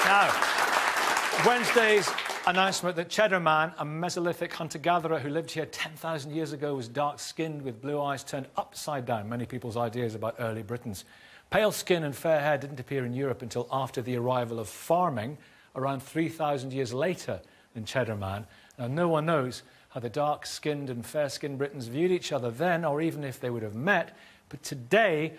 Now, Wednesday's announcement that Cheddar Man, a Mesolithic hunter-gatherer who lived here 10,000 years ago, was dark-skinned with blue eyes, turned upside down many people's ideas about early Britons. Pale skin and fair hair didn't appear in Europe until after the arrival of farming, around 3,000 years later than Cheddar Man. Now, no one knows how the dark-skinned and fair-skinned Britons viewed each other then, or even if they would have met. But today,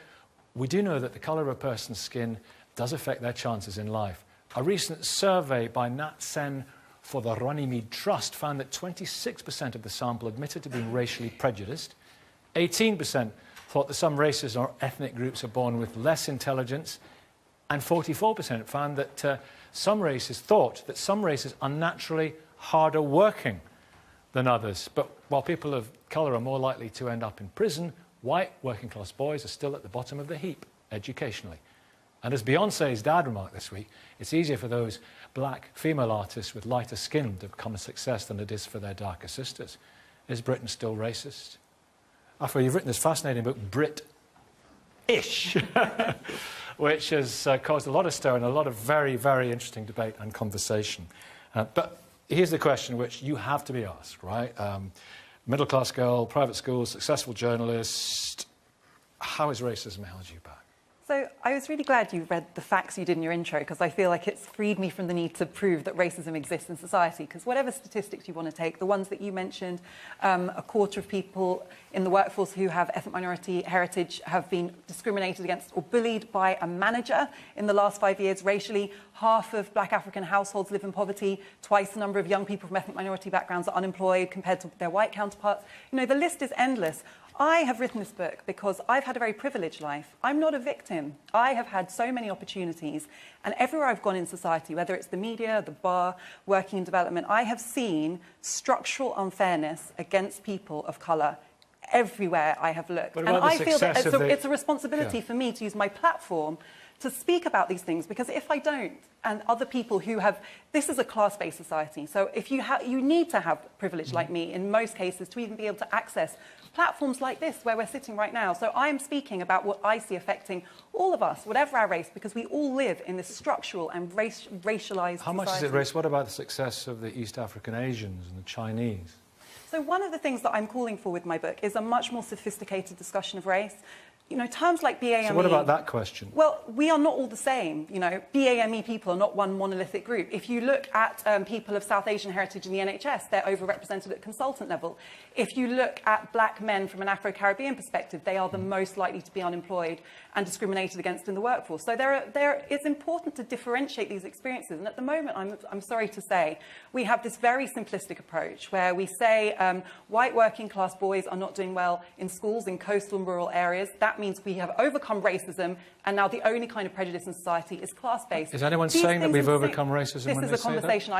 we do know that the colour of a person's skin does affect their chances in life. A recent survey by Nat Sen for the Runnymede Trust found that 26% of the sample admitted to being racially prejudiced. 18% thought that some races or ethnic groups are born with less intelligence. And 44% found that some races are naturally harder working than others. But while people of colour are more likely to end up in prison, white working-class boys are still at the bottom of the heap educationally. And as Beyoncé's dad remarked this week, it's easier for those black female artists with lighter skin to become a success than it is for their darker sisters. Is Britain still racist? After you've written this fascinating book, Brit-ish, which has caused a lot of stir and a lot of very, very interesting debate and conversation. But here's the question which you have to be asked, right? Middle-class girl, private school, successful journalist. How has racism held you back? So I was really glad you read the facts you did in your intro, because I feel like it's freed me from the need to prove that racism exists in society. Because whatever statistics you want to take, the ones that you mentioned, a quarter of people in the workforce who have ethnic minority heritage have been discriminated against or bullied by a manager in the last 5 years racially. Half of black African households live in poverty. Twice the number of young people from ethnic minority backgrounds are unemployed compared to their white counterparts. You know, the list is endless. I have written this book because I've had a very privileged life. I'm not a victim. I have had so many opportunities, and everywhere I've gone in society, whether it's the media, the bar, working in development, I have seen structural unfairness against people of colour everywhere I have looked. And I feel that it's a responsibility for me to use my platform to speak about these things, because if I don't, and other people who have, this is a class-based society, so if you need to have privilege like me in most cases to even be able to access platforms like this where we're sitting right now. So I'm speaking about what I see affecting all of us, whatever our race, because we all live in this structural and racialized How much is it race? What about the success of the East African Asians and the Chinese? So one of the things that I'm calling for with my book is a much more sophisticated discussion of race. You know, terms like BAME... So what about that question? Well, we are not all the same. You know, BAME people are not one monolithic group. If you look at people of South Asian heritage in the NHS, they're overrepresented at consultant level. If you look at black men from an Afro-Caribbean perspective, they are the most likely to be unemployed and discriminated against in the workforce. So it's important to differentiate these experiences. And at the moment, I'm sorry to say, we have this very simplistic approach where we say white working class boys are not doing well in schools in coastal and rural areas. That means we have overcome racism, and now the only kind of prejudice in society is class-based. Is anyone saying that we've overcome racism when they say that? This is a conversation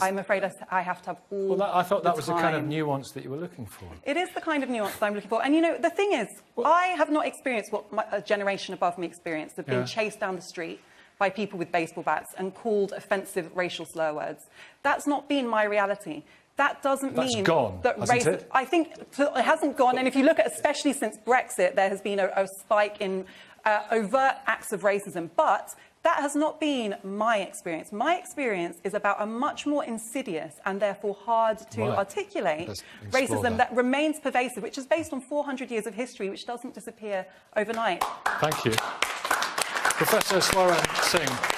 I'm afraid I have to have all Well, I thought that was the kind of time. nuance that you were looking for. It is the kind of nuance that I'm looking for. And, you know, the thing is, I have not experienced what a generation above me experienced, of being chased down the street by people with baseball bats and called offensive racial slur words. That's not been my reality. That doesn't mean that racism... I think it hasn't gone. And if you look at, especially since Brexit, there has been a spike in overt acts of racism. But that has not been my experience. My experience is about a much more insidious and therefore hard to articulate racism that remains pervasive, which is based on 400 years of history, which doesn't disappear overnight. Thank you. Professor Swaran Singh.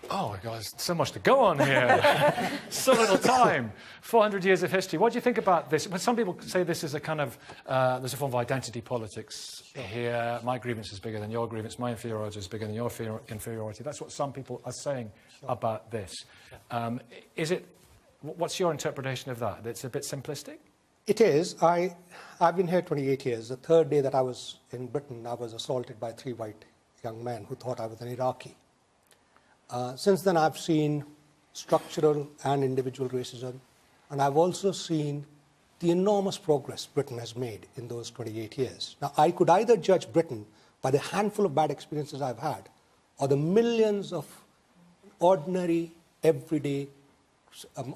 Oh, my God, there's so much to go on here. So little time. 400 years of history. What do you think about this? Well, some people say this is a kind of, there's a form of identity politics here. My grievance is bigger than your grievance. My inferiority is bigger than your inferiority. That's what some people are saying about this. What's your interpretation of that? It's a bit simplistic? It is. I've been here 28 years. The third day that I was in Britain, I was assaulted by 3 white young men who thought I was an Iraqi. Since then, I've seen structural and individual racism, and I've also seen the enormous progress Britain has made in those 28 years. Now, I could either judge Britain by the handful of bad experiences I've had, or the millions of ordinary, everyday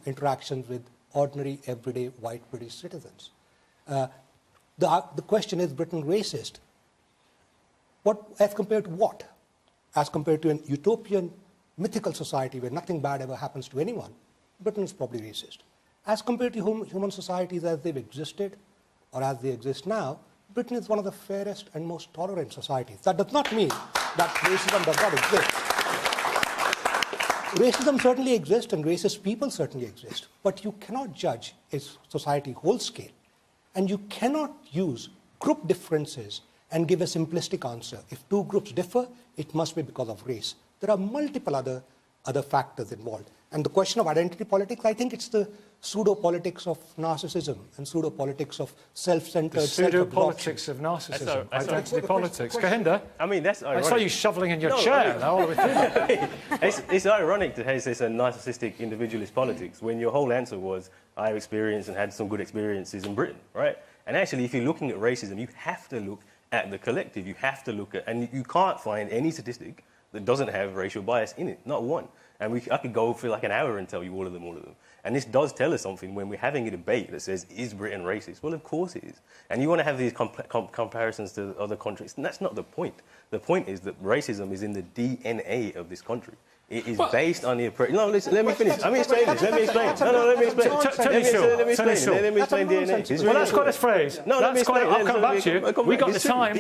interactions with ordinary, everyday white British citizens. The question is, Britain racist? What, as compared to what? As compared to an utopian mythical society where nothing bad ever happens to anyone, Britain is probably racist. As compared to human societies as they've existed or as they exist now, Britain is one of the fairest and most tolerant societies. That does not mean that racism does not exist. Racism certainly exists and racist people certainly exist, but you cannot judge a society whole scale, and you cannot use group differences and give a simplistic answer. If two groups differ, it must be because of race. There are multiple other factors involved. And the question of identity politics, I think it's the pseudo-politics of narcissism and pseudo-politics of self-centered, The pseudo-politics of narcissism, identity politics. Kahinda, I mean, that's ironic. I saw you shoveling in your chair now all the way through. It's ironic to say it's a narcissistic individualist politics when your whole answer was, I've experienced and had some good experiences in Britain, right? And actually, if you're looking at racism, you have to look at the collective. You have to look at, and you can't find any statistic that doesn't have racial bias in it, not one. And I could go for like an hour and tell you all of them. And this does tell us something when we're having a debate that says, is Britain racist? Well, of course it is. And you want to have these comparisons to other countries, and that's not the point. The point is that racism is in the DNA of this country. It is based on the approach. No, listen, let me finish. Let me explain this. Let me explain. No, let me explain. Let me explain DNA. Well, that's quite a phrase. No, that's quite. I'll come back to you. We got the time.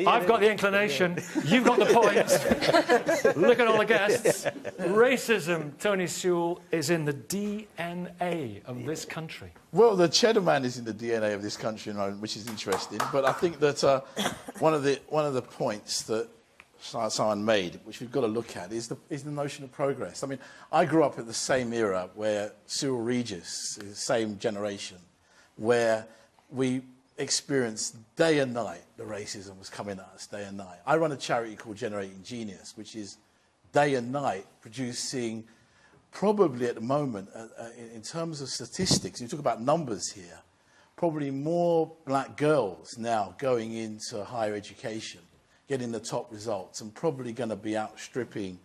I've got the inclination. You've got the points. Look at all the guests. Racism, Tony Sewell, is in the DNA of this country. Well, the Cheddar Man is in the DNA of this country, which is interesting. But I think that one of the points that someone made, which we've got to look at, is the notion of progress. I mean, I grew up at the same era where Cyril Regis is the same generation, where we experienced day and night the racism was coming at us, day and night. I run a charity called Generating Genius, which is day and night producing, probably at the moment, in terms of statistics, you talk about numbers here, probably more black girls now going into higher education, getting the top results, and probably going to be outstripping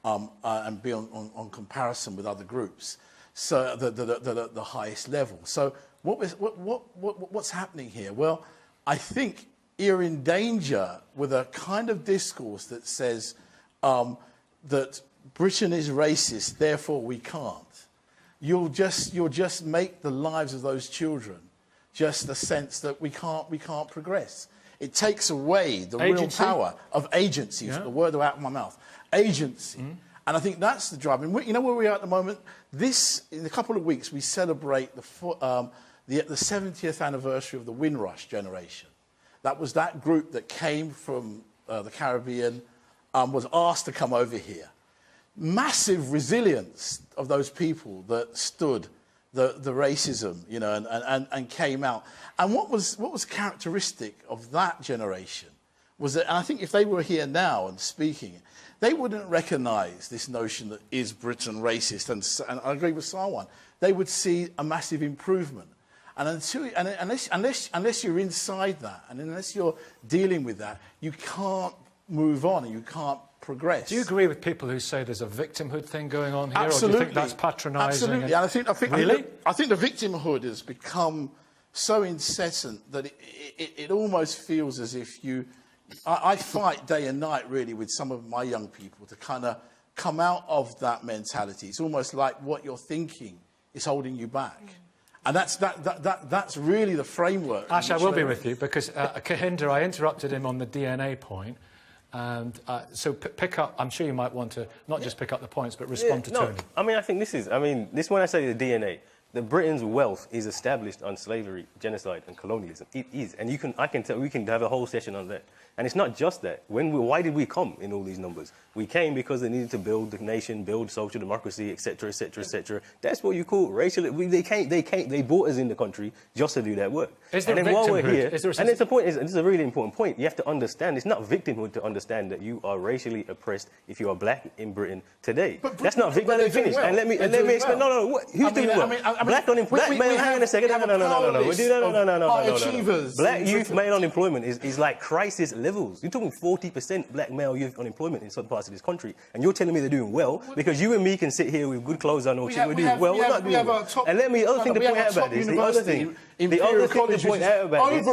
and be on comparison with other groups, so the highest level. So what's happening here? Well, I think you're in danger with a kind of discourse that says that Britain is racist, therefore we can't. You'll just make the lives of those children just a sense that we can't progress. It takes away the real power of agency. Yeah. The word out of my mouth. Agency. And I think that's the drive. And you know where we are at the moment? In a couple of weeks, we celebrate the 70th anniversary of the Windrush generation. That was that group that came from the Caribbean, was asked to come over here. Massive resilience of those people that stood the racism, you know, and came out. And what was characteristic of that generation was that, and I think if they were here now and speaking, they wouldn't recognise this notion that is Britain racist, and I agree with Sarwan. They would see a massive improvement. And unless you're inside that, and unless you're dealing with that, you can't move on and you can't progress. Do you agree with people who say there's a victimhood thing going on here? Absolutely. Or do you think that's patronising? Absolutely. And I think really? I think the victimhood has become so incessant that it almost feels as if I fight day and night really with some of my young people to kind of come out of that mentality. It's almost like what you're thinking is holding you back. And that's really the framework. Ash, I will be with you because Kahinda, I interrupted him on the DNA point. And so pick up, I'm sure you might want to not just pick up the points, but respond to Tony. I mean, I think this when I say the DNA, the Britain's wealth is established on slavery, genocide, and colonialism. It is. And we can have a whole session on that. And it's not just that. Why did we come in all these numbers? We came because they needed to build the nation, build social democracy, etc., etc., etc. That's what you call racial. They brought us in the country just to do that work. Is there and then while we're here, it's a point. This is a really important point. You have to understand. It's not victimhood to understand that you are racially oppressed if you are black in Britain today. That's not victimhood. Let me finish. And let me explain. No. Who's doing well? Black unemployment. Hang on a second. No. Black youth male unemployment is like crisis levels. You're talking 40% black male youth unemployment in some parts of this country, and you're telling me they're doing well because you and me can sit here with good clothes on or shit. We're doing well. We're not doing well. And let me, the other thing to point out about this, the other thing to point out about this,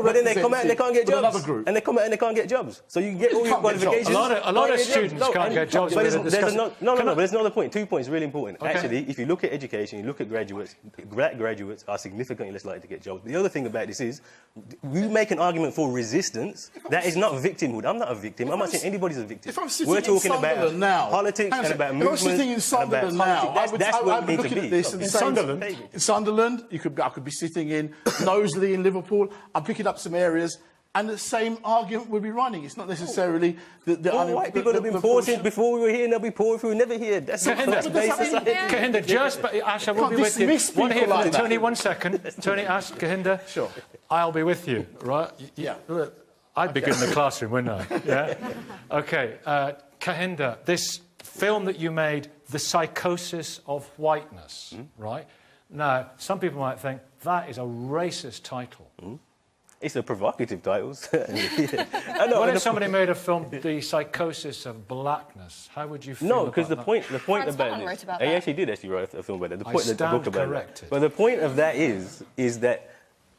but then they come out and they can't get jobs. And they come out and they can't get jobs. So you get all your qualifications. A lot of students can't get jobs. But there's another point. 2 points really important. Okay. Actually, if you look at education, you look at graduates, black graduates are significantly less likely to get jobs. The other thing about this is, we make an argument for resistance. That is not victimhood. I'm not a victim. I'm not saying anybody's a victim. We're talking about politics and about movements. If I was sitting in Sunderland now, I'd be looking at this and saying, in Sunderland, I could be sitting in Knowsley in Liverpool. I'm picking up some areas. And the same argument would be running. It's not necessarily the white people have been poor since before we were here, and they'll be poor if we were never here. That's basic society. Kahinda, Ash, I will be with you. One here for Tony, 1 second. Tony, Ash, Kahinda. Sure. I'll be with you, right? Yeah. I'd be good in the classroom, wouldn't I? Yeah? OK. Kahinda, this film that you made, The Psychosis of Whiteness, right? Now, some people might think that is a racist title. It's a provocative title. What if somebody made a film, The Psychosis of Blackness? How would you feel No, because the that? point about this... He actually did write a film about that. But the point of that is that...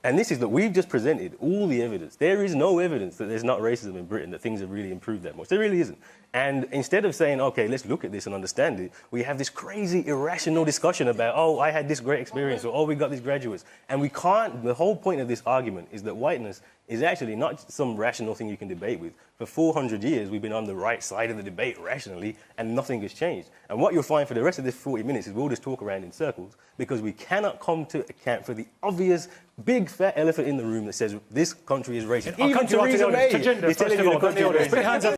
And this is that we've just presented all the evidence. There is no evidence that there's not racism in Britain, that things have really improved that much. There really isn't. And instead of saying, OK, let's look at this and understand it, we have this crazy, irrational discussion about, oh, I had this great experience, or oh, we got these graduates. And we can't... The whole point of this argument is that whiteness is actually not some rational thing you can debate with. For 400 years, we've been on the right side of the debate rationally, and nothing has changed. And what you'll find for the rest of this 40 minutes is we'll just talk around in circles, because we cannot come to account for the obvious big fat elephant in the room that says this country is racist. Even Theresa May is telling you the country is racist.